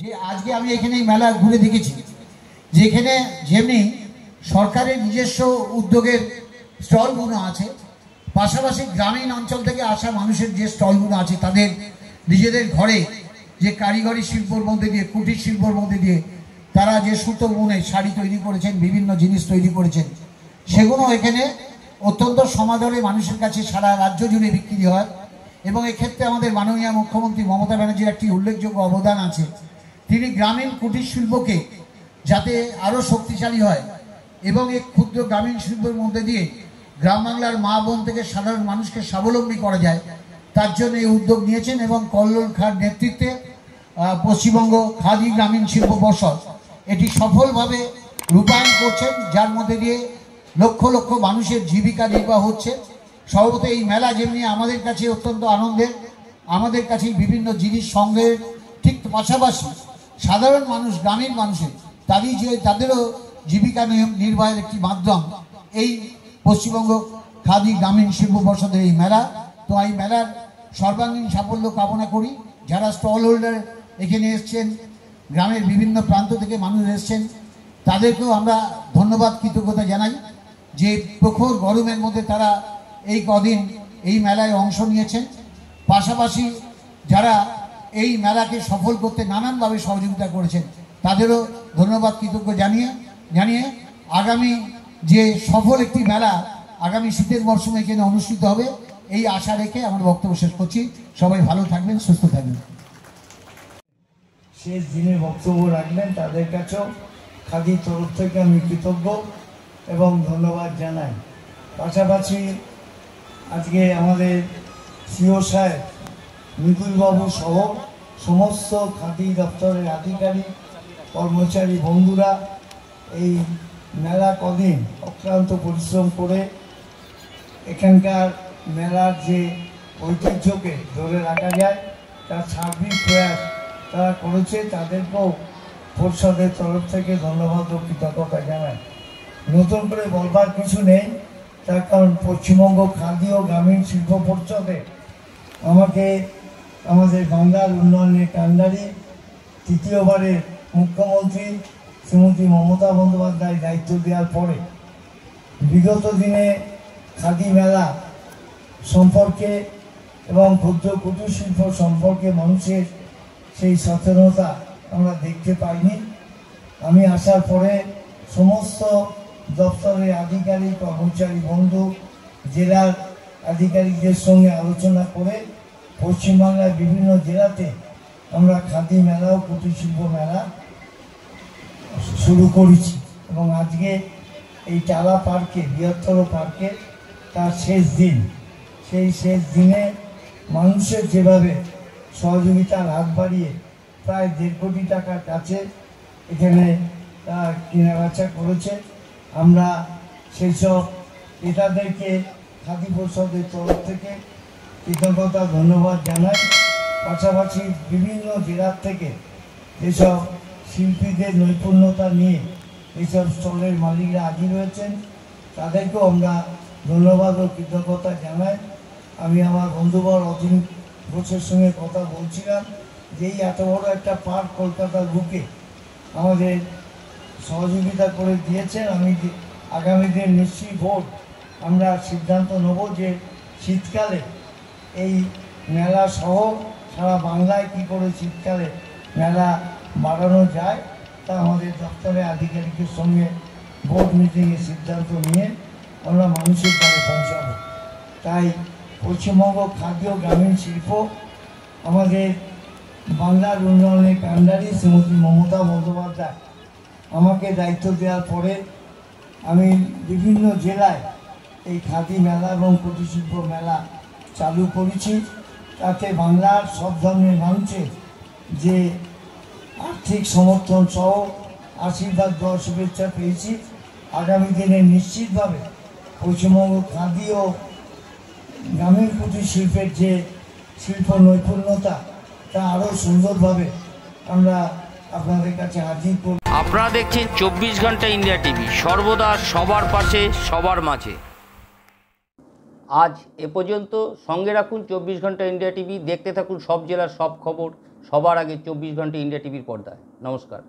যে আজকে আমি এখানে মেলা ঘুরে দেখেছি যেখানে যেমনি সরকারের নিজস্ব উদ্যোগের স্টলগুলো আছে, পাশাপাশি গ্রামীণ অঞ্চল থেকে আসা মানুষের যে স্টলগুলো আছে তাদের নিজেদের ঘরে যে কারিগরি শিল্পর মধ্যে দিয়ে, কুটির শিল্পর মধ্যে দিয়ে তারা যে সুতো বুনে শাড়ি তৈরি করেছেন, বিভিন্ন জিনিস তৈরি করেছেন, সেগুলো এখানে অত্যন্ত সমাদরে মানুষের কাছে সারা রাজ্য জুড়ে বিক্রি হয়। এবং এক্ষেত্রে আমাদের মাননীয় মুখ্যমন্ত্রী মমতা ব্যানার্জির একটি উল্লেখযোগ্য অবদান আছে। তিনি গ্রামীণ কুটির শিল্পকে যাতে আরও শক্তিশালী হয় এবং এই ক্ষুদ্র গ্রামীণ শিল্পের মধ্যে দিয়ে গ্রাম বাংলার মা বোন থেকে সাধারণ মানুষকে স্বাবলম্বী করা যায়, তার জন্য এই উদ্যোগ নিয়েছেন। এবং কল্লোল খাঁর নেতৃত্বে পশ্চিমবঙ্গ খাদি গ্রামীণ শিল্প পর্ষদ এটি সফলভাবে রূপায়ণ করছেন, যার মধ্যে দিয়ে লক্ষ লক্ষ মানুষের জীবিকা নির্বাহ হচ্ছে। স্বভাবত এই মেলা যেমনি আমাদের কাছে অত্যন্ত আনন্দের, আমাদের কাছে বিভিন্ন জিনিস সঙ্গে ঠিক পাশাপাশি সাধারণ মানুষ, গ্রামীণ মানুষের তাদেরও জীবিকা নির্বাহের একটি মাধ্যম এই পশ্চিমবঙ্গ খাদি গ্রামীণ শিল্প পর্ষদের এই মেলা। তো এই মেলার সর্বাঙ্গীন সাফল্য কামনা করি। যারা স্টল হোল্ডার এখানে এসছেন, গ্রামের বিভিন্ন প্রান্ত থেকে মানুষ এসছেন, তাদেরকেও আমরা ধন্যবাদ, কৃতজ্ঞতা জানাই যে প্রখর গরমের মধ্যে তারা এই কদিন এই মেলায় অংশ নিয়েছেন। পাশাপাশি যারা এই মেলাকে সফল করতে নানানভাবে সহযোগিতা করেছেন তাদেরও ধন্যবাদ, কৃতজ্ঞ জানিয়ে আগামী যে সফল একটি মেলা আগামী শীতের মরশুমে এখানে অনুষ্ঠিত হবে এই আশা রেখে আমার বক্তব্য শেষ করছি। সবাই ভালো থাকবেন, সুস্থ থাকবেন। শেষ দিনে বক্তব্য রাখবেন তাদের কাছেও খাদির তরফ থেকে আমি কৃতজ্ঞ এবং ধন্যবাদ জানাই। পাশাপাশি আজকে আমাদের সিও সাহেব, মৃদুলবাবু সহ সমস্ত খাদি দপ্তরের আধিকারিক, কর্মচারী বন্ধুরা এই মেলা কদিন অক্লান্ত পরিশ্রম করে এখানকার মেলার যে ঐতিহ্যকে ধরে রাখা যায় তার সার্বিক প্রয়াস তারা করেছে। তাদেরকেও পরিষদের তরফ থেকে ধন্যবাদ ও কৃতজ্ঞতা জানাই। নতুন করে বলবার কিছু নেই, তার কারণ পশ্চিমবঙ্গ খাদি ও গ্রামীণ শিল্প পরিষদে আমাকে আমাদের বাংলার উন্নয়নের কাণ্ডারি তৃতীয়বারের মুখ্যমন্ত্রী শ্রীমতী মমতা বন্দ্যোপাধ্যায় দায়িত্ব দেওয়ার পরে বিগত দিনে খাদি মেলা সম্পর্কে এবং ক্ষুদ্র কুটির শিল্প সম্পর্কে মানুষের সেই সচেতনতা আমরা দেখতে পাইনি। আমি আসার পরে সমস্ত দপ্তরের আধিকারিক, কর্মচারী বন্ধু, জেলার আধিকারিকদের সঙ্গে আলোচনা করে পশ্চিমবাংলার বিভিন্ন জেলাতে আমরা খাদি মেলা ও কুটির শিল্প মেলা শুরু করেছি। এবং আজকে এই টালা পার্কে, বৃহত্তর পার্কে তার শেষ দিন, সেই শেষ দিনে মানুষের যেভাবে সহযোগিতার হাত বাড়িয়ে প্রায় 1.5 কোটি টাকার কাছে এখানে কেনাবেচা করেছে, আমরা সেই সব ক্রেতাদেরকে খাদি পরিষদের তরফ থেকে কৃতজ্ঞতা ধন্যবাদ জানাই। পাশাপাশি বিভিন্ন জেলার থেকে যেসব শিল্পীদের নৈপুণ্যতা নিয়ে এইসব স্টলের মালিকরা হাজির হয়েছেন তাদেরকেও আমরা ধন্যবাদ ও কৃতজ্ঞতা জানাই। আমি আমার বন্ধুবর অতীন ঘোষের সঙ্গে কথা বলছিলাম যে এই এত বড় একটা পার্ক কলকাতার বুকে আমাদের সহযোগিতা করে দিয়েছেন। আমি আগামী দিন নিশ্চয়ই ভোট আমরা সিদ্ধান্ত নেব যে শীতকালে এই মেলা সহ সারা বাংলায় কী করে শীতকালে মেলা বাড়ানো যায় তা আমাদের দপ্তরের আধিকারিকের সঙ্গে বোর্ড মিটিংয়ে সিদ্ধান্ত নিয়ে আমরা মানুষের কাছে পৌঁছাবো। তাই পশ্চিমবঙ্গ খাদ্য গ্রামীণ শিল্প আমাদের বাংলার উন্নয়নের কাণ্ডারি শ্রীমতী মমতা বন্দ্যোপাধ্যায় আমাকে দায়িত্ব দেওয়ার পরে আমি বিভিন্ন জেলায় এই খাদি মেলা এবং কুটির শিল্প মেলা চালু করেছি। তাতে বাংলার সব ধরনের মানুষের যে আর্থিক সমর্থন সহ আশীর্বাদ দেওয়া শুভেচ্ছা পেয়েছি। আগামী দিনে নিশ্চিতভাবে পশ্চিমবঙ্গ খাদি ও গ্রামীণ কুটির শিল্পের যে শিল্প নৈপুণ্যতা তা আরও সুন্দরভাবে আমরা আপনাদের কাছে হাজির করব। আপনারা দেখছেন 24 ঘন্টা ইন্ডিয়া টিভি, সর্বদা সবার পাশে, সবার মাঝে। আজ এ পর্যন্ত। সঙ্গে রাখুন 24 ঘন্টা ইন্ডিয়া টিভি। দেখতে থাকুন সব জেলার সব খবর সবার আগে 24 ঘন্টা ইন্ডিয়া টিভির পর্দায়। নমস্কার।